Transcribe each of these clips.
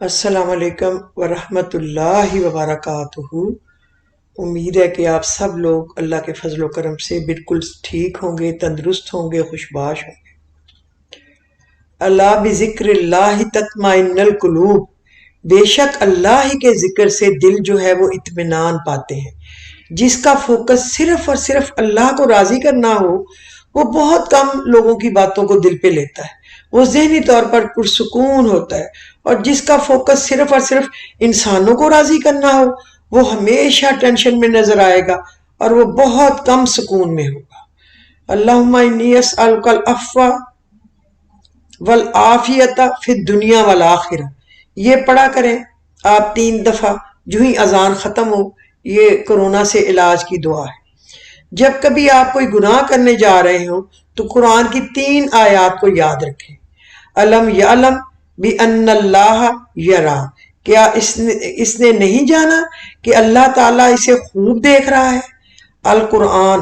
السلام علیکم ورحمۃ اللہ وبرکاتہ۔ امید ہے کہ آپ سب لوگ اللہ کے فضل و کرم سے بالکل ٹھیک ہوں گے، تندرست ہوں گے، خوشباش ہوں گے۔ اللہ بذکر اللہ تطمئن القلوب، بے شک اللہ ہی کے ذکر سے دل جو ہے وہ اطمینان پاتے ہیں۔ جس کا فوکس صرف اور صرف اللہ کو راضی کرنا ہو، وہ بہت کم لوگوں کی باتوں کو دل پہ لیتا ہے، وہ ذہنی طور پر پرسکون ہوتا ہے۔ اور جس کا فوکس صرف اور صرف انسانوں کو راضی کرنا ہو، وہ ہمیشہ ٹینشن میں نظر آئے گا اور وہ بہت کم سکون میں ہوگا۔ اللہم انی اسألک العفو والعافیت فی الدنیا والآخرہ، یہ پڑھا کریں آپ 3 دفعہ جو ہی اذان ختم ہو۔ یہ کرونا سے علاج کی دعا ہے۔ جب کبھی آپ کوئی گناہ کرنے جا رہے ہوں تو قرآن کی 3 آیات کو یاد رکھیں۔ علم یعلم بِأَنَّ اللَّهَ یرا، کیا اس نے نہیں جانا کہ اللہ تعالیٰ اسے خوب دیکھ رہا ہے۔ القرآن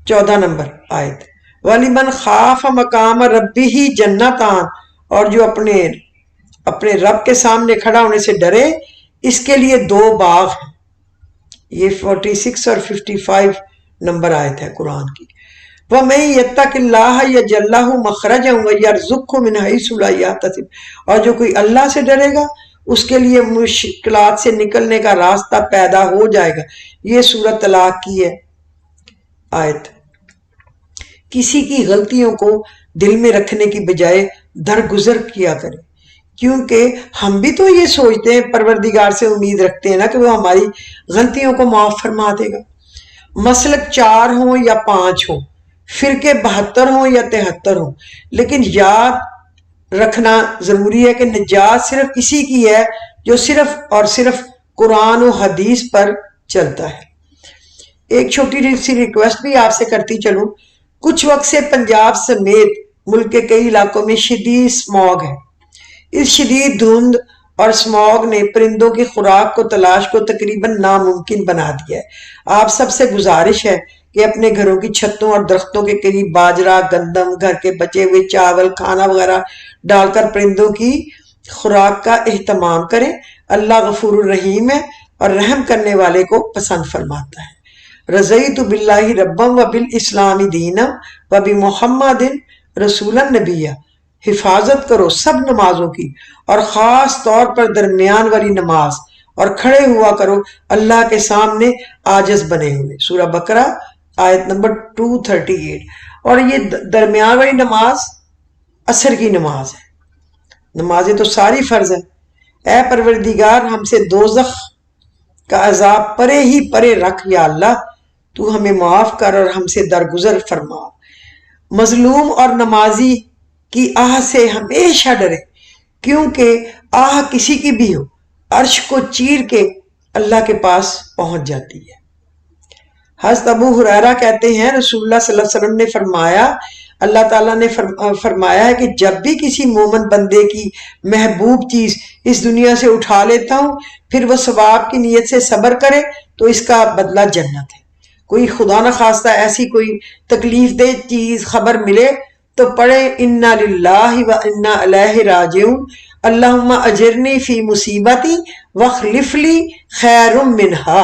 14 نمبر آیت۔ وَلِمَنْ خَافَ مَقَامَ رَبِّهِ جَنَّتَانِ، اور جو اپنے رب کے سامنے کھڑا ہونے سے ڈرے، اس کے لیے 2 باغ ہیں۔ یہ 46 اور 55 نمبر آیت ہے قرآن کی۔ وَمَن يَتَّقِ اللَّهَ يَجْعَل لَّهُ مَخْرَجًا وَيَرْزُقْهُ مِنْ حَيْثُ لَا يَحْتَسِبُ، اور جو کوئی اللہ سے ڈرے گا اس کے لیے مشکلات سے نکلنے کا راستہ پیدا ہو جائے گا۔ یہ سورۃ طلاق کی ہے آیت۔ کسی کی غلطیوں کو دل میں رکھنے کی بجائے درگزر کیا کریں، کیونکہ ہم بھی تو یہ سوچتے ہیں، پروردگار سے امید رکھتے ہیں نا کہ وہ ہماری غلطیوں کو معاف فرما دے گا۔ مسلک 4 ہوں یا 5 ہوں، فرقے 72 ہوں یا 73 ہوں، لیکن یاد رکھنا ضروری ہے کہ نجات صرف اسی کی ہے جو صرف اور صرف قرآن و حدیث پر چلتا ہے۔ ایک چھوٹی سی ریکویسٹ بھی آپ سے کرتی چلوں۔ کچھ وقت سے پنجاب سمیت ملک کے کئی علاقوں میں شدید اسموگ ہے۔ اس شدید دھند اور اسموگ نے پرندوں کی خوراک کو تلاش کو تقریباً ناممکن بنا دیا ہے۔ آپ سب سے گزارش ہے کہ اپنے گھروں کی چھتوں اور درختوں کے قریب باجرہ، گندم، گھر کے بچے ہوئے چاول، کھانا وغیرہ ڈال کر پرندوں کی خوراک کا اہتمام کریں۔ اللہ غفور الرحیم ہے اور رحم کرنے والے کو پسند فرماتا ہے۔ رضیت باللہ ربا وبالاسلام دینا وبمحمد رسولا نبیہ، حفاظت کرو سب نمازوں کی اور خاص طور پر درمیان والی نماز، اور کھڑے ہوا کرو اللہ کے سامنے عاجز بنے ہوئے۔ سورہ بقرہ آیت نمبر 238۔ اور یہ درمیان والی نماز عصر کی نماز ہے۔ نمازیں تو ساری فرض ہیں۔ اے پروردگار، ہم سے دوزخ کا عذاب پرے ہی پرے رکھ یا اللہ، تو ہمیں معاف کر اور ہم سے درگزر فرما۔ مظلوم اور نمازی کی آہ سے ہمیشہ ڈرے، کیونکہ آہ کسی کی بھی ہو عرش کو چیر کے اللہ کے پاس پہنچ جاتی ہے۔ حضرت ابو ہریرہ کہتے ہیں رسول اللہ صلی اللہ علیہ وسلم نے فرمایا، اللہ تعالیٰ نے فرمایا ہے کہ جب بھی کسی مومن بندے کی محبوب چیز اس دنیا سے اٹھا لیتا ہوں، پھر وہ ثواب کی نیت سے صبر کرے تو اس کا بدلہ جنت ہے۔ کوئی خدا نخواستہ ایسی کوئی تکلیف دہ چیز خبر ملے تو پڑھے انا للہ و انا الیہ راجعون، اللہم اجرنی فی مصیبتی واخلف لی خیر منہا۔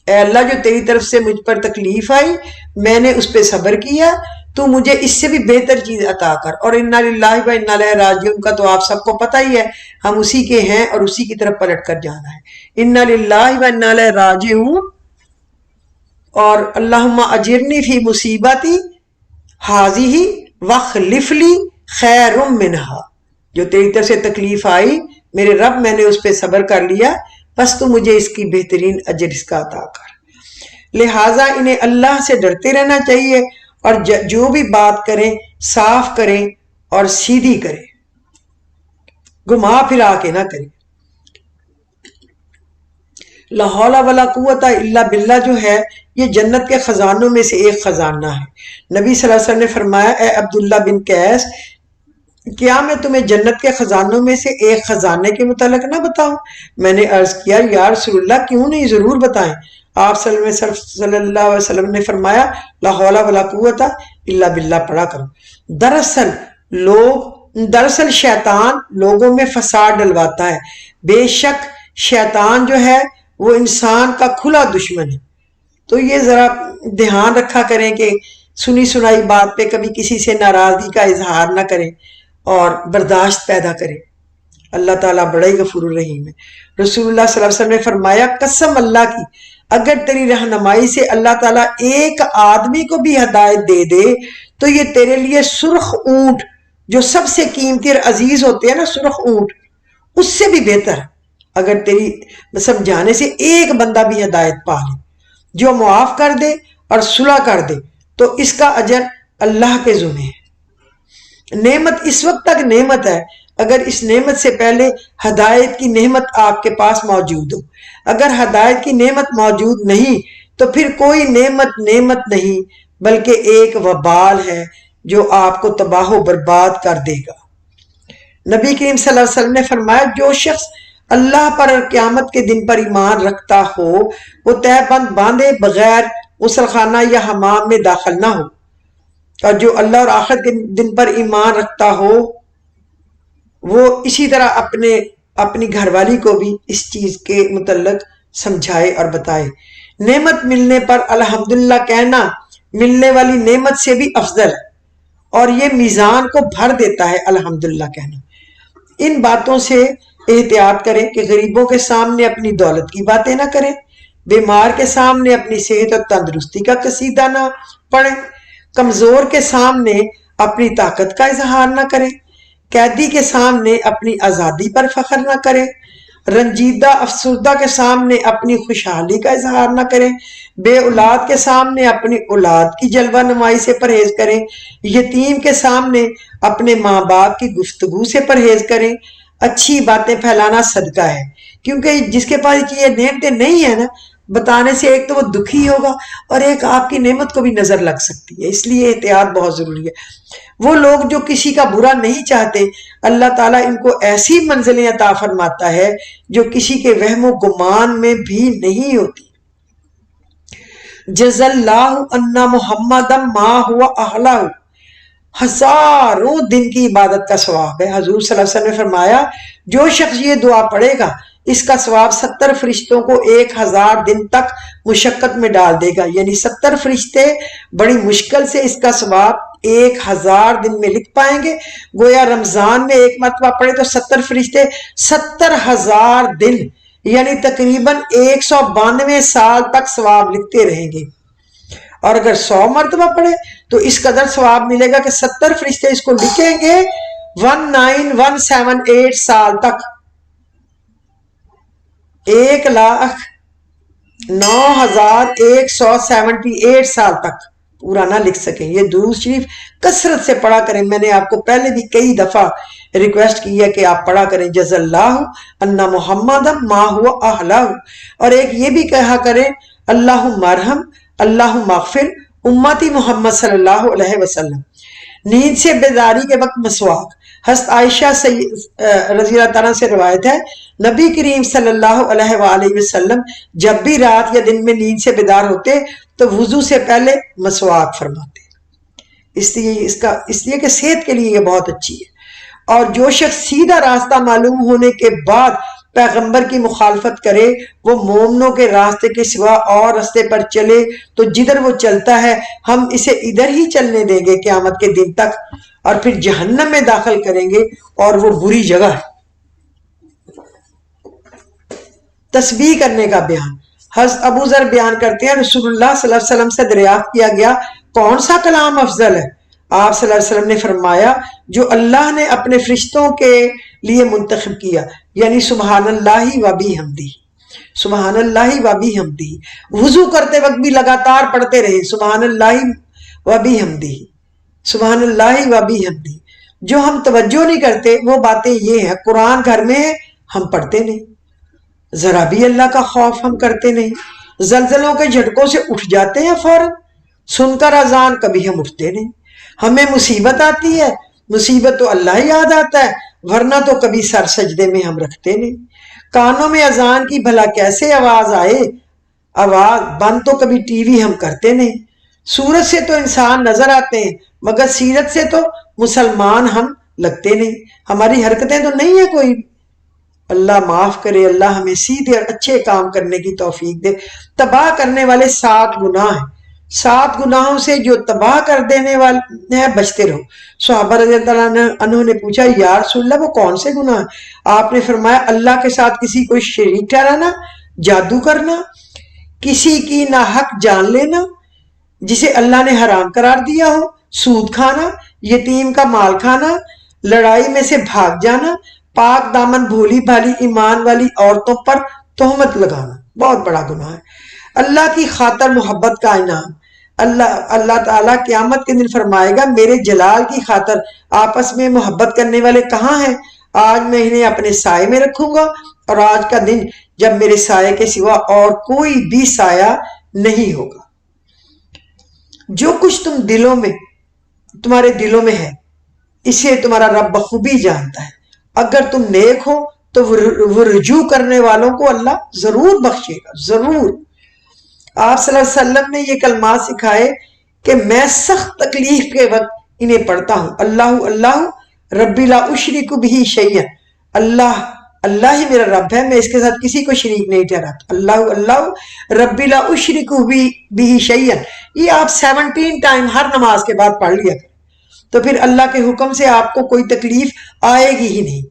اے اللہ، جو تیری طرف سے مجھ پر تکلیف آئی میں نے اس پہ صبر کیا، تو مجھے اس سے بھی بہتر چیز عطا کر۔ اور انا للہ و انا الیہ راجعون کا تو آپ سب کو پتہ ہی ہے، ہم اسی کے ہیں اور اسی کی طرف پلٹ کر جانا ہے۔ انا للہ و انا الیہ راجعون اور اللہم اجرنی فی مصیبتی حاذہ واخلف لی خیر منہا، جو تیری طرف سے تکلیف آئی میرے رب میں نے اس پہ صبر کر لیا، بس تو مجھے اس کی بہترین اجر اس کا عطا کر۔ لہٰذا انہیں اللہ سے ڈرتے رہنا چاہیے اور جو بھی بات کریں صاف کریں اور سیدھی کریں، گھما پھرا کے نہ کریں۔ لا حول ولا قوت الا باللہ جو ہے یہ جنت کے خزانوں میں سے ایک خزانہ ہے۔ نبی صلی اللہ علیہ وسلم نے فرمایا، اے عبداللہ بن قیس، کیا میں تمہیں جنت کے خزانوں میں سے ایک خزانے کے متعلق نہ بتاؤں؟ میں نے عرض کیا، یا رسول اللہ کیوں نہیں، ضرور بتائیں۔ آپ صلی اللہ علیہ وسلم نے فرمایا، لا حول ولا قوت الا باللہ پڑھا کرو۔ دراصل لوگ دراصل شیطان لوگوں میں فساد ڈلواتا ہے، بے شک شیطان جو ہے وہ انسان کا کھلا دشمن ہے۔ تو یہ ذرا دھیان رکھا کریں کہ سنی سنائی بات پہ کبھی کسی سے ناراضگی کا اظہار نہ کریں اور برداشت پیدا کریں۔ اللہ تعالیٰ بڑا ہی غفور الرحیم ہے۔ رسول اللہ صلی اللہ علیہ وسلم نے فرمایا، قسم اللہ کی اگر تیری رہنمائی سے اللہ تعالیٰ ایک آدمی کو بھی ہدایت دے دے تو یہ تیرے لیے سرخ اونٹ جو سب سے قیمتی اور عزیز ہوتے ہیں نا، سرخ اونٹ، اس سے بھی بہتر ہے اگر تیری سمجھانے سے ایک بندہ بھی ہدایت پا لے، جو معاف کر دے اور صلح کر دے تو اس کا اجر اللہ کے ذمہ ہے۔ نعمت اس وقت تک نعمت ہے اگر اس نعمت سے پہلے ہدایت کی نعمت آپ کے پاس موجود ہو۔ اگر ہدایت کی نعمت موجود نہیں تو پھر کوئی نعمت نعمت نہیں بلکہ ایک وبال ہے جو آپ کو تباہ و برباد کر دے گا۔ نبی کریم صلی اللہ علیہ وسلم نے فرمایا، جو شخص اللہ پر اور قیامت کے دن پر ایمان رکھتا ہو وہ تہ بند باندھے بغیر غسل خانہ یا حمام میں داخل نہ ہو، اور جو اللہ اور آخرت کے دن پر ایمان رکھتا ہو وہ اسی طرح اپنی گھر والی کو بھی اس چیز کے متعلق سمجھائے اور بتائے۔ نعمت ملنے پر الحمدللہ کہنا ملنے والی نعمت سے بھی افضل ہے اور یہ میزان کو بھر دیتا ہے الحمدللہ کہنا۔ ان باتوں سے احتیاط کریں کہ غریبوں کے سامنے اپنی دولت کی باتیں نہ کریں، بیمار کے سامنے اپنی صحت اور تندرستی کا قصیدہ نہ پڑھیں، کمزور کے سامنے اپنی طاقت کا اظہار نہ کریں، قیدی کے سامنے اپنی آزادی پر فخر نہ کریں، رنجیدہ افسردہ کے سامنے اپنی خوشحالی کا اظہار نہ کریں، بے اولاد کے سامنے اپنی اولاد کی جلوہ نمائی سے پرہیز کریں، یتیم کے سامنے اپنے ماں باپ کی گفتگو سے پرہیز کریں۔ اچھی باتیں پھیلانا صدقہ ہے، کیونکہ جس کے پاس یہ نعمتیں نہیں ہیں نا، بتانے سے ایک تو وہ دکھی ہوگا اور ایک آپ کی نعمت کو بھی نظر لگ سکتی ہے، اس لیے احتیاط بہت ضروری ہے۔ وہ لوگ جو کسی کا برا نہیں چاہتے، اللہ تعالیٰ ان کو ایسی منزلیں عطا فرماتا ہے جو کسی کے وہم و گمان میں بھی نہیں ہوتی۔ جزا اللہ ان محمد ما ہوا اہلہ، ہزاروں دن کی عبادت کا ثواب ہے۔ حضور صلی اللہ علیہ وسلم نے فرمایا، جو شخص یہ دعا پڑھے گا اس کا ثواب 70 فرشتوں کو 1000 دن تک مشقت میں ڈال دے گا، یعنی 70 فرشتے بڑی مشکل سے اس کا ثواب 1000 دن میں لکھ پائیں گے۔ گویا رمضان میں ایک مرتبہ پڑھے تو 70 فرشتے 70,000 دن یعنی تقریباً 192 سال تک ثواب لکھتے رہیں گے، اور اگر 100 مرتبہ پڑھے تو اس قدر ثواب ملے گا کہ 70 فرشتے اس کو لکھیں گے 19178 سال تک، 1,09,178 سال تک پورا نہ لکھ سکیں۔ یہ درود شریف کثرت سے پڑھا کریں، میں نے آپ کو پہلے بھی کئی دفعہ ریکویسٹ کی ہے کہ آپ پڑھا کریں، جزا اللہ ان محمد ما ہوا اہلہ، اور ایک یہ بھی کہا کریں، اللہم ارحم اللہم اغفر امتی محمد صلی اللہ علیہ وسلم۔ نیند سے بیداری کے وقت مسواک۔ حضرت عائشہ رضی اللہ تعالیٰ سے روایت ہے، نبی کریم صلی اللہ علیہ وآلہ وسلم جب بھی رات یا دن میں نیند سے بیدار ہوتے تو وضو سے پہلے مسواک فرماتے، اس لیے کہ صحت کے لیے یہ بہت اچھی ہے۔ اور جو شخص سیدھا راستہ معلوم ہونے کے بعد پیغمبر کی مخالفت کرے، وہ مومنوں کے راستے کے سوا اور راستے پر چلے تو جدھر وہ چلتا ہے ہم اسے ادھر ہی چلنے دیں گے قیامت کے دن تک، اور پھر جہنم میں داخل کریں گے اور وہ بری جگہ ہے۔ تسبیح کرنے کا بیان۔ حضرت ابو ذر بیان کرتے ہیں، رسول اللہ صلی اللہ علیہ وسلم سے دریافت کیا گیا، کون سا کلام افضل ہے؟ آپ صلی اللہ علیہ وسلم نے فرمایا، جو اللہ نے اپنے فرشتوں کے لیے منتخب کیا، یعنی سبحان اللہ و بحمدہ، سبحان اللہ و بحمدہ۔ وضو کرتے وقت بھی لگاتار پڑھتے رہے، سبحان اللہ و بحمدہ، سبحان اللہ و بحمدہ۔ جو ہم توجہ نہیں کرتے وہ باتیں یہ ہیں، قرآن گھر میں ہے ہم پڑھتے نہیں، ذرا بھی اللہ کا خوف ہم کرتے نہیں، زلزلوں کے جھٹکوں سے اٹھ جاتے ہیں فوراً، سن کر اذان کبھی ہم اٹھتے نہیں، ہمیں مصیبت آتی ہے مصیبت تو اللہ ہی یاد آتا ہے، ورنہ تو کبھی سر سجدے میں ہم رکھتے نہیں، کانوں میں اذان کی بھلا کیسے آواز آئے، آواز بند تو کبھی ٹی وی ہم کرتے نہیں، سورج سے تو انسان نظر آتے ہیں مگر سیرت سے تو مسلمان ہم لگتے نہیں، ہماری حرکتیں تو نہیں ہے کوئی بھی۔ اللہ معاف کرے، اللہ ہمیں سیدھے اور اچھے کام کرنے کی توفیق دے۔ تباہ کرنے والے 7 گناہ ہیں، 7 گناہوں سے جو تباہ کر دینے والے ہیں بچتے رہو۔ صحابہ رضی اللہ عنہ نے پوچھا یا رسول اللہ وہ کون سے گناہ ہیں؟ آپ نے فرمایا اللہ کے ساتھ کسی کو شریک ٹھہرانا، جادو کرنا، کسی کی ناحق جان لینا جسے اللہ نے حرام قرار دیا ہو، سود کھانا، یتیم کا مال کھانا، لڑائی میں سے بھاگ جانا، پاک دامن بھولی بھالی ایمان والی عورتوں پر تہمت لگانا، بہت بڑا گناہ ہے۔ اللہ کی خاطر محبت کا انعام، اللہ تعالیٰ قیامت کے دن فرمائے گا میرے جلال کی خاطر آپس میں محبت کرنے والے کہاں ہیں؟ آج میں انہیں اپنے سائے میں رکھوں گا، اور آج کا دن جب میرے سائے کے سوا اور کوئی بھی سایہ نہیں ہوگا۔ جو کچھ تمہارے دلوں میں ہے اسے تمہارا رب بخوبی جانتا ہے۔ اگر تم نیک ہو تو وہ رجوع کرنے والوں کو اللہ ضرور بخشے گا، ضرور۔ آپ صلی اللہ علیہ وسلم نے یہ کلمات سکھائے کہ میں سخت تکلیف کے وقت انہیں پڑھتا ہوں۔ اللہ اللہ ربی لا اشرک بہ شیئا، اللہ ہی میرا رب ہے، میں اس کے ساتھ کسی کو شریک نہیں ٹھہراتا۔ اللہ اللہ ربی لا اشرک بہ شیئا، یہ آپ 17 ٹائم ہر نماز کے بعد پڑھ لیا کریں، تو پھر اللہ کے حکم سے آپ کو کوئی تکلیف آئے گی ہی نہیں۔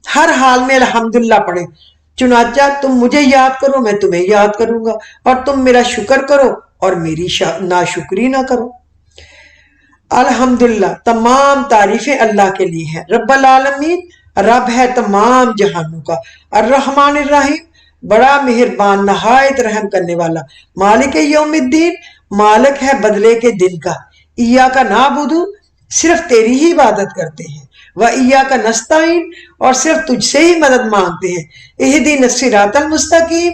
ہر حال میں الحمدللہ پڑھیں، چنانچہ تم مجھے یاد کرو میں تمہیں یاد کروں گا، اور تم میرا شکر کرو اور میری ناشکری نہ کرو۔ الحمدللہ، تمام تعریفیں اللہ کے لیے ہیں۔ رب العالمین، رب ہے تمام جہانوں کا۔ الرحمن الرحیم، بڑا مہربان نہایت رحم کرنے والا۔ مالک یوم الدین، مالک ہے بدلے کے دن کا۔ ایاک نعبد، صرف تیری ہی عبادت کرتے ہیں۔ وَإِيَّاكَ نَسْتَعِينُ، اور صرف تجھ سے ہی مدد مانگتے ہیں۔ اهدنا الصراط المستقیم،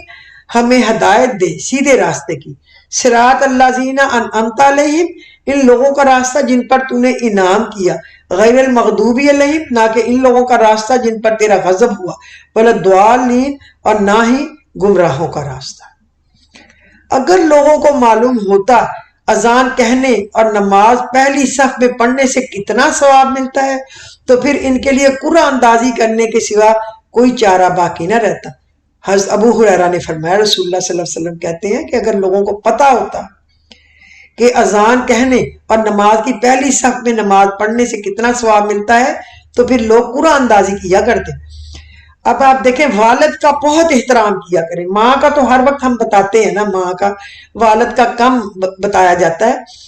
ہمیں ہدایت دے سیدھے راستے کی۔ صراط الذین انعمت علیہم، ان لوگوں کا راستہ جن پر تو نے انعام کیا۔ غیر المغضوب علیہم، نہ کہ ان لوگوں کا راستہ جن پر تیرا غضب ہوا۔ ولا الضالین، اور نہ ہی گمراہوں کا راستہ۔ اگر لوگوں کو معلوم ہوتا اذان کہنے اور نماز پہلی صف میں پڑھنے سے کتنا ثواب ملتا ہے تو پھر ان کے لیے قرآن اندازی کرنے کے سوا کوئی چارہ باقی نہ رہتا۔ حضرت ابو ہریرہ نے فرمایا رسول اللہ صلی اللہ علیہ وسلم کہتے ہیں کہ اگر لوگوں کو پتہ ہوتا کہ اذان کہنے اور نماز کی پہلی صف میں نماز پڑھنے سے کتنا ثواب ملتا ہے تو پھر لوگ قرآن اندازی کیا کرتے۔ اب آپ دیکھیں والد کا بہت احترام کیا کریں۔ ماں کا تو ہر وقت ہم بتاتے ہیں نا، ماں کا، والد کا کم بتایا جاتا ہے۔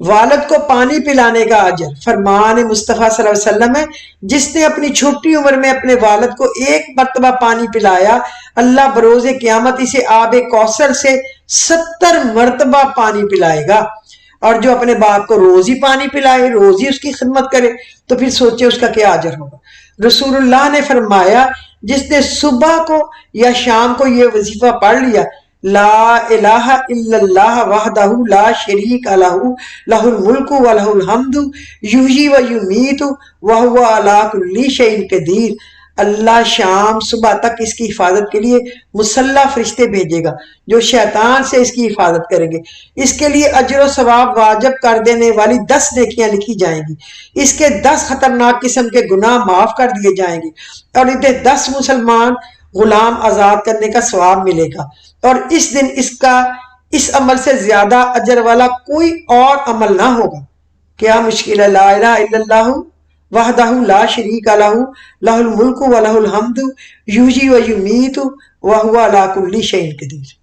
والد کو پانی پلانے کا اجر، فرمان مصطفیٰ صلی اللہ علیہ وسلم ہے جس نے اپنی چھوٹی عمر میں اپنے والد کو 1 مرتبہ پانی پلایا، اللہ بروز قیامت اسے آب کوثر سے 70 مرتبہ پانی پلائے گا۔ اور جو اپنے باپ کو روز ہی پانی پلائے، روز ہی اس کی خدمت کرے، تو پھر سوچے اس کا کیا اجر ہوگا۔ رسول اللہ نے فرمایا جس نے صبح کو یا شام کو یہ وظیفہ پڑھ لیا، لا الہ الا اللہ وحدہ لا شریک لہ لہ الملک و لہ الحمد یحیی و یمیت وہو علی کل شیء قدیر، اللہ شام صبح تک اس کی حفاظت کے لیے مسلح فرشتے بھیجے گا جو شیطان سے اس کی حفاظت کریں گے۔ اس کے لیے اجر و ثواب واجب کر دینے والی 10 نیکیاں لکھی جائیں گی، اس کے 10 خطرناک قسم کے گناہ معاف کر دیے جائیں گے، اور انہیں 10 مسلمان غلام آزاد کرنے کا ثواب ملے گا، اور اس دن اس عمل سے زیادہ اجر والا کوئی اور عمل نہ ہوگا۔ کیا مشکل ہے، لا الہ الا اللہ وحدہ لا شریک لہ لہ الملک و لہ الحمد یحیی و یمیت وہو علی کل شیء قدیر۔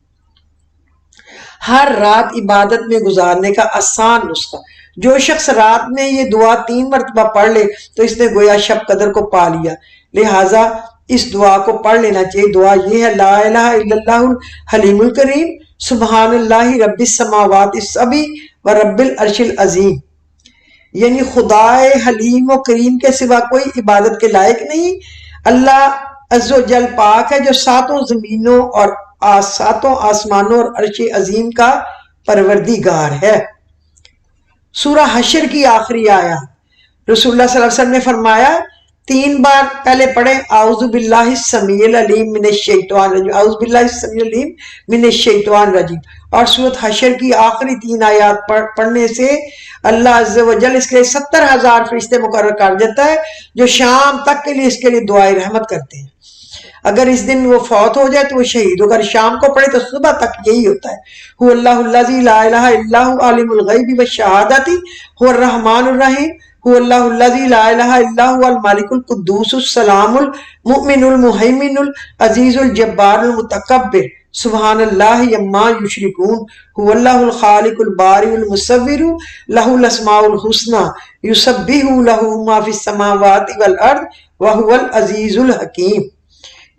ہر رات عبادت میں گزارنے کا آسان نسخہ، جو شخص رات میں یہ دعا 3 مرتبہ پڑھ لے تو اس نے گویا شب قدر کو پا لیا، لہٰذا اس دعا کو پڑھ لینا چاہیے۔ دعا یہ ہے، لا الہ الا اللہ الحلیم الکریم سبحان اللہ رب السماوات السبع و رب العرش العظیم، یعنی خدائے حلیم و کریم کے سوا کوئی عبادت کے لائق نہیں۔ اللہ عز و جل پاک ہے جو 7 زمینوں اور 7 آسمانوں اور عرش عظیم کا پروردگار ہے۔ سورہ حشر کی آخری آیات، رسول اللہ صلی اللہ علیہ وسلم نے فرمایا 3 بار پہلے پڑھیں اعوذ باللہ السمیع العلیم من الشیطان الرجیم، اعوذ باللہ السمیع العلیم من الشیطان الرجیم، اور سورۃ حشر کی آخری 3 آیات پڑھنے سے اللہ عز و جل اس کے لیے 70,000 فرشتے مقرر کر دیتا ہے جو شام تک کے لیے اس کے لیے دعائے رحمت کرتے ہیں۔ اگر اس دن وہ فوت ہو جائے تو وہ شہید، اگر شام کو پڑھے تو صبح تک یہی ہوتا ہے۔ هو اللہ الذی لا الہ الا هو عالم الغیب والشہادۃ هو الرحمن الرحیم، هو اللہ الذی لا الہ الا هو الملک القدوس السلام المؤمن المہیمن العزیز الجبار المتکبر سبحان اللہ عما یشرکون، هو اللہ الخالق البارئ المصور لہ الاسماء الحسنی یسبح لہ ما فی السماوات والارض وہو العزیز الحکیم۔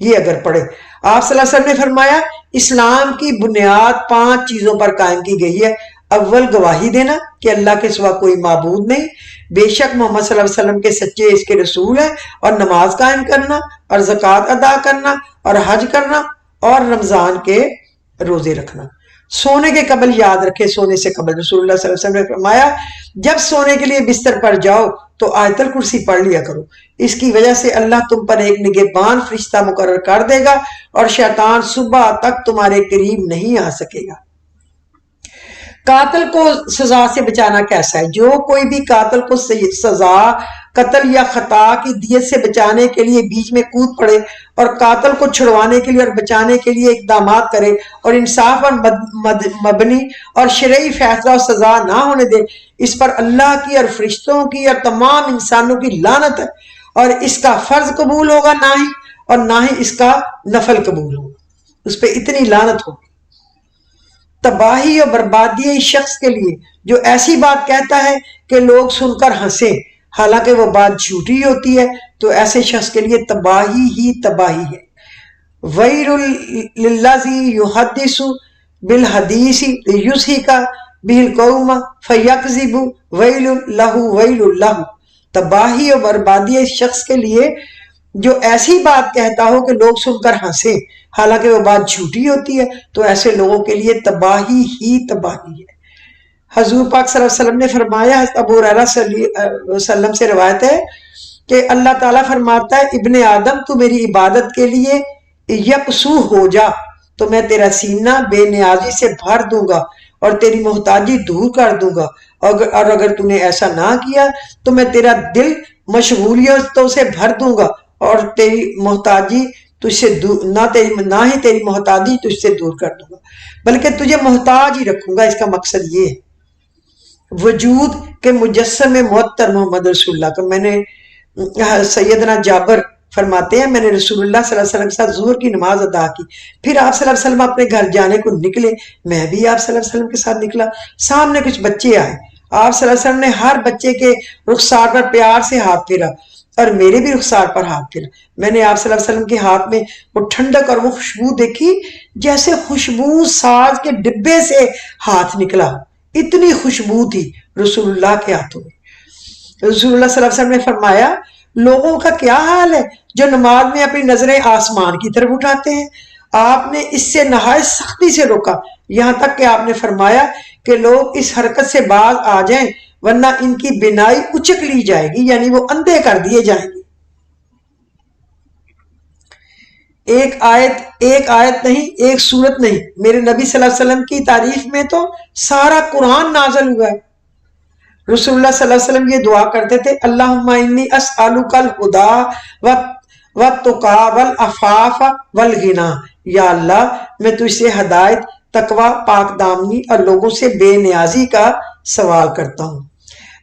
یہ اگر پڑھے، آپ صلی اللہ علیہ وسلم نے فرمایا اسلام کی بنیاد 5 چیزوں پر قائم کی گئی ہے۔ اول گواہی دینا کہ اللہ کے سوا کوئی معبود نہیں، بے شک محمد صلی اللہ علیہ وسلم کے سچے اس کے رسول ہیں، اور نماز قائم کرنا اور زکوٰۃ ادا کرنا اور حج کرنا اور رمضان کے روزے رکھنا۔ سونے کے قبل یاد رکھے، سونے سے قبل رسول اللہ صلی اللہ علیہ وسلم نے فرمایا جب سونے کے لیے بستر پر جاؤ تو آیت الکرسی پڑھ لیا کرو، اس کی وجہ سے اللہ تم پر ایک نگہبان فرشتہ مقرر کر دے گا اور شیطان صبح تک تمہارے قریب نہیں آ سکے گا۔ قاتل کو سزا سے بچانا کیسا ہے؟ جو کوئی بھی قاتل کو سزا، قتل یا خطا کی دیت سے بچانے کے لیے بیچ میں کود پڑے اور قاتل کو چھڑوانے کے لیے اور بچانے کے لیے اقدامات کرے اور انصاف اور مبنی اور شرعی فیصلہ اور سزا نہ ہونے دے، اس پر اللہ کی اور فرشتوں کی اور تمام انسانوں کی لعنت ہے، اور اس کا فرض قبول ہوگا نہ ہی اس کا نفل قبول ہوگا، اس پہ اتنی لعنت ہوگی۔ تباہی اور بربادی اس شخص کے لیے جو ایسی بات کہتا ہے کہ لوگ سن کر ہنسیں حالانکہ وہ بات جھوٹی ہوتی ہے، تو ایسے شخص کے لیے تباہی ہی تباہی ہے۔ وَيْلٌ لِلَّذِي يُحَدِّثُ بِالْحَدِيثِ لِيُضْحِكَ بِهِ الْقَوْمَ فَيَكْذِبُ وَيْلٌ لَهُ وَيْلٌ لَهُ۔ تباہی اور بربادی اس شخص کے لیے جو ایسی بات کہتا ہو کہ لوگ سن کر ہنسیں حالانکہ وہ بات جھوٹی ہوتی ہے، تو ایسے لوگوں کے لیے تباہی ہی تباہی ہے۔ حضور پاک صلی اللہ علیہ وسلم نے فرمایا، ابو ہریرہ صلی اللہ علیہ وسلم سے روایت ہے کہ اللہ تعالیٰ فرماتا ہے اِبْنِ آدم تو میری عبادت کے لیے یکسو ہو جا تو میں تیرا سینہ بے نیازی سے بھر دوں گا اور تیری محتاجی دور کر دوں گا، اور اگر تو نے ایسا نہ کیا تو میں تیرا دل مشغولیتوں سے بھر دوں گا اور تیری محتاجی تجھ سے نہ ہی تیری محتاجی تجھ سے دور کر دوں گا بلکہ تجھے محتاج ہی رکھوں گا۔ اس کا مقصد یہ ہے وجود کے مجسم معطر محمد رسول اللہ کا۔ میں نے سیدنا جابر فرماتے ہیں میں نے رسول اللہ صلی اللہ علیہ وسلم کے ساتھ ظہر کی نماز ادا کی، پھر آپ صلی اللہ علیہ وسلم اپنے گھر جانے کو نکلے، میں بھی آپ صلی اللہ علیہ وسلم کے ساتھ نکلا، سامنے کچھ بچے آئے، آپ صلی اللہ علیہ وسلم نے ہر بچے کے رخسار پر پیار سے ہاتھ پھیرا اور میرے بھی رخسار پر ہاتھ پھیرا۔ میں نے آپ صلی اللہ علیہ وسلم کے ہاتھ میں وہ ٹھنڈک اور وہ خوشبو دیکھی جیسے خوشبو ساز کے ڈبے سے ہاتھ نکلا، اتنی خوشبو تھی رسول اللہ کے ہاتھوں میں۔ رسول اللہ صلی اللہ علیہ وسلم نے فرمایا لوگوں کا کیا حال ہے جو نماز میں اپنی نظریں آسمان کی طرف اٹھاتے ہیں؟ آپ نے اس سے نہایت سختی سے روکا، یہاں تک کہ آپ نے فرمایا کہ لوگ اس حرکت سے باز آ جائیں ورنہ ان کی بینائی اچک لی جائے گی، یعنی وہ اندھے کر دیے جائیں گے۔ ایک آیت نہیں، ایک سورت نہیں، میرے نبی صلی اللہ علیہ وسلم کی تعریف میں تو سارا قرآن نازل ہوا ہے۔ رسول اللہ صلی اللہ علیہ وسلم یہ دعا کرتے تھے اللہم انی اسألک الہدی والتقی والعفاف والغنی، یا اللہ میں تجھ سے ہدایت، تقوی، پاک دامنی اور لوگوں سے بے نیازی کا سوال کرتا ہوں۔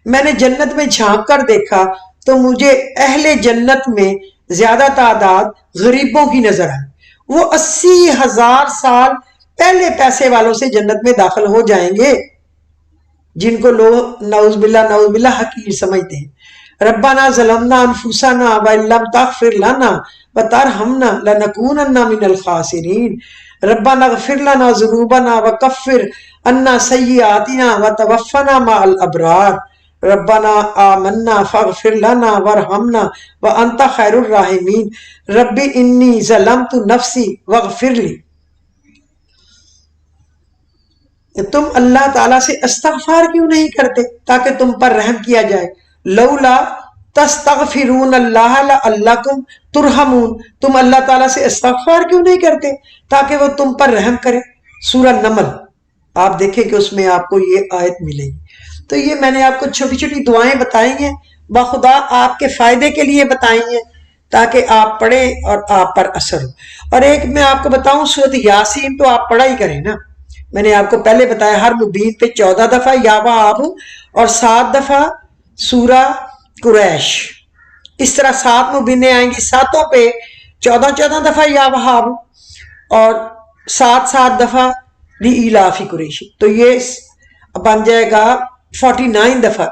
میں نے جنت میں جھانک کر دیکھا تو مجھے اہل جنت میں زیادہ تعداد غریبوں کی نظر آئی، وہ 80,000 سال پہلے پیسے والوں سے جنت میں داخل ہو جائیں گے جن کو لوگ نعوذ باللہ حقیر سمجھتے ہیں۔ ربنا ظلمنا انفسنا وان لم تغفر لنا وترحمنا لنکونن من الخاسرین، ربنا اغفر لنا ذنوبنا وکفر عنا سیئاتنا وتوفنا مع الابرار، ربنا آمنا فاغفر لنا وارحمنا وانت خیر الراحمین، رب انی ظلمت نفسی واغفر لی۔ تم اللہ تعالیٰ سے استغفار کیوں نہیں کرتے تاکہ تم پر رحم کیا جائے؟ لولا تستغفرون اللہ لعلکم ترحمون، تم اللہ تعالیٰ سے استغفار کیوں نہیں کرتے تاکہ وہ تم پر رحم کرے؟ سورہ نمل آپ دیکھیں کہ اس میں آپ کو یہ آیت ملے گی۔ تو یہ میں نے آپ کو چھوٹی چھوٹی دعائیں بتائی ہیں، بخدا آپ کے فائدے کے لیے بتائی ہیں تاکہ آپ پڑھیں اور آپ پر اثر ہو۔ اور ایک میں آپ کو بتاؤں، سورۃ یاسین تو آپ پڑھا ہی کریں نا، میں نے آپ کو پہلے بتایا ہر مبین پہ 14 دفعہ یا وہاب اور 7 دفعہ سورہ قریش، اس طرح 7 مبینیں آئیں گی، 7 پہ 14 دفعہ یا وہاب اور 7 دفعہ لإلاف قریش، تو یہ بن جائے گا 49 دفعہ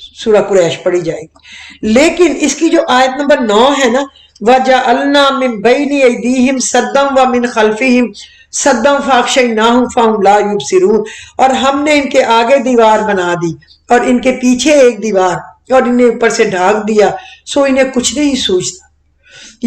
سورہ قریش پڑھی جائے گی۔ لیکن اس کی جو آیت نمبر 9 ہے نا، وَجَعَلْنَا مِن بَيْنِ أَيْدِيهِمْ سَدًّا وَمِنْ خَلْفِهِمْ سَدًّا فَأَغْشَيْنَاهُمْ فَهُمْ لَا يُبْصِرُونَ، اور ہم نے ان کے آگے دیوار بنا دی اور ان کے پیچھے ایک دیوار اور انہیں اوپر سے ڈھانک دیا، سو انہیں کچھ نہیں سوچتا۔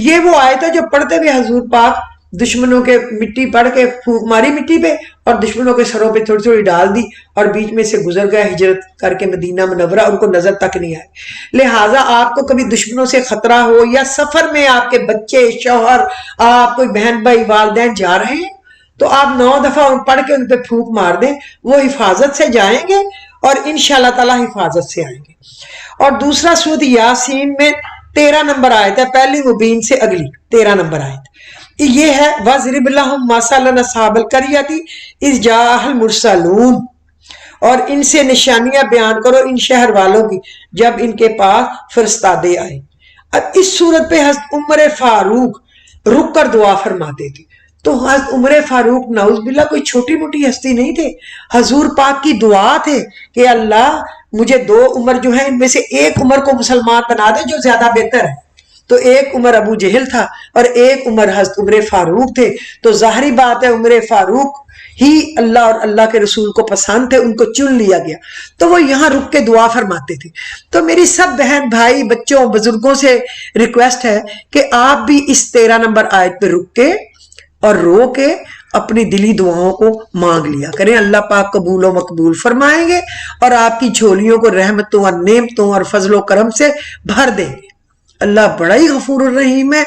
یہ وہ آیت ہے جو پڑھتے ہوئے حضور پاک دشمنوں کے مٹی پڑھ کے پھونک ماری مٹی پہ اور دشمنوں کے سروں پہ تھوڑی تھوڑی ڈال دی اور بیچ میں سے گزر گئے ہجرت کر کے مدینہ منورہ، ان کو نظر تک نہیں آئے۔ لہٰذا آپ کو کبھی دشمنوں سے خطرہ ہو یا سفر میں آپ کے بچے، شوہر، آپ کوئی بہن بھائی، والدین جا رہے ہیں تو آپ 9 دفعہ پڑھ کے ان پہ پھونک مار دیں، وہ حفاظت سے جائیں گے اور انشاءاللہ تعالیٰ حفاظت سے آئیں گے۔ اور دوسرا سورۃ یاسین میں 13 نمبر آیت ہے، پہلی مبین سے اگلی 13 نمبر آیت یہ ہے، وَاضْرِبْ لَهُم مَثَلًا أَصْحَابَ الْقَرْيَةِ إِذْ جَاءَهَا الْمُرْسَلُونَ، اور ان سے نشانیاں بیان کرو ان شہر والوں کی جب ان کے پاس فرستادے آئے۔ اب اس صورت پہ حضرت عمر فاروق رک کر دعا فرماتے تھے، تو حضرت عمر فاروق نعوذ باللہ کوئی چھوٹی موٹی ہستی نہیں تھے، حضور پاک کی دعا تھے کہ اللہ مجھے 2 عمر جو ہیں ان میں سے ایک عمر کو مسلمان بنا دے جو زیادہ بہتر ہے۔ تو ایک عمر ابو جہل تھا اور ایک عمر حضرت عمر فاروق تھے، تو ظاہری بات ہے عمر فاروق ہی اللہ اور اللہ کے رسول کو پسند تھے، ان کو چن لیا گیا، تو وہ یہاں رک کے دعا فرماتے تھے۔ تو میری سب بہن بھائی بچوں بزرگوں سے ریکویسٹ ہے کہ آپ بھی اس 13 نمبر آیت پہ رک کے اور رو کے اپنی دلی دعاؤں کو مانگ لیا کریں، اللہ پاک قبول و مقبول فرمائیں گے اور آپ کی جھولیوں کو رحمتوں اور نعمتوں اور فضل و کرم سے بھر دیں گے۔ اللہ بڑا ہی غفور الرحیم ہے۔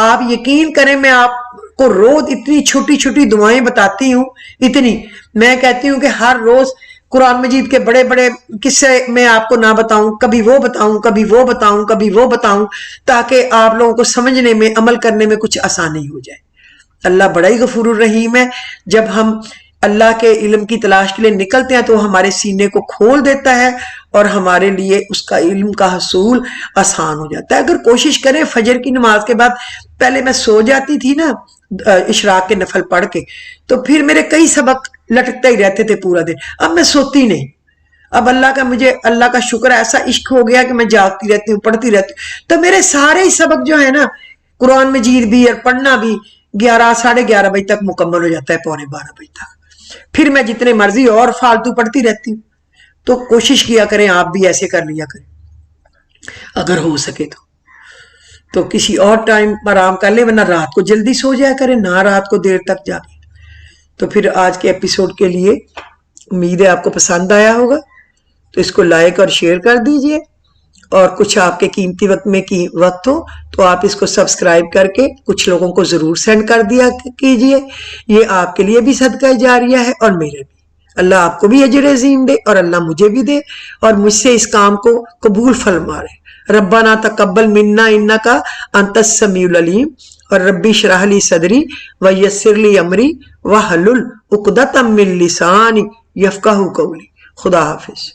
آپ یقین کریں میں آپ کو روز اتنی چھوٹی چھوٹی دعائیں بتاتی ہوں، اتنی میں کہتی ہوں کہ ہر روز قرآن مجید کے بڑے بڑے قصے میں آپ کو نہ بتاؤں، کبھی وہ بتاؤں، کبھی وہ بتاؤں، کبھی وہ بتاؤں، تاکہ آپ لوگوں کو سمجھنے میں عمل کرنے میں کچھ آسانی ہو جائے۔ اللہ بڑا ہی غفور الرحیم ہے۔ جب ہم اللہ کے علم کی تلاش کے لیے نکلتے ہیں تو ہمارے سینے کو کھول دیتا ہے اور ہمارے لیے اس کا علم کا حصول آسان ہو جاتا ہے۔ اگر کوشش کریں فجر کی نماز کے بعد، پہلے میں سو جاتی تھی نا اشراق کے نفل پڑھ کے، تو پھر میرے کئی سبق لٹکتے ہی رہتے تھے پورا دن، اب میں سوتی نہیں۔ اب مجھے اللہ کا شکر ایسا عشق ہو گیا کہ میں جاگتی رہتی ہوں، پڑھتی رہتی ہوں، تو میرے سارے ہی سبق جو ہے نا قرآن مجید بھی اور پڑھنا بھی 11 ساڑھے 11 بجے تک مکمل ہو جاتا ہے، پونے 12 بجے تک، پھر میں جتنے مرضی اور فالتو پڑھتی رہتی ہوں۔ تو کوشش کیا کریں آپ بھی ایسے کر لیا کریں اگر ہو سکے تو کسی اور ٹائم آرام کر لیں، ورنہ رات کو جلدی سو جایا کریں، نہ رات کو دیر تک جاگیں۔ تو پھر آج کے ایپیسوڈ کے لیے امید ہے آپ کو پسند آیا ہوگا، تو اس کو لائک اور شیئر کر دیجئے، اور کچھ آپ کے قیمتی وقت ہو تو آپ اس کو سبسکرائب کر کے کچھ لوگوں کو ضرور سینڈ کر دیا کیجئے، یہ آپ کے لیے بھی صدقہ جاریہ ہے اور میرے بھی۔ اللہ آپ کو بھی اجر عظیم دے اور اللہ مجھے بھی دے اور مجھ سے اس کام کو قبول فرمائے۔ ربنا تقبل منا انکا انت السمیع العلیم، اور ربی اشرح لی صدری ویسر لی امری واحلل عقدۃ من لسانی یفقہوا قولی۔ خدا حافظ۔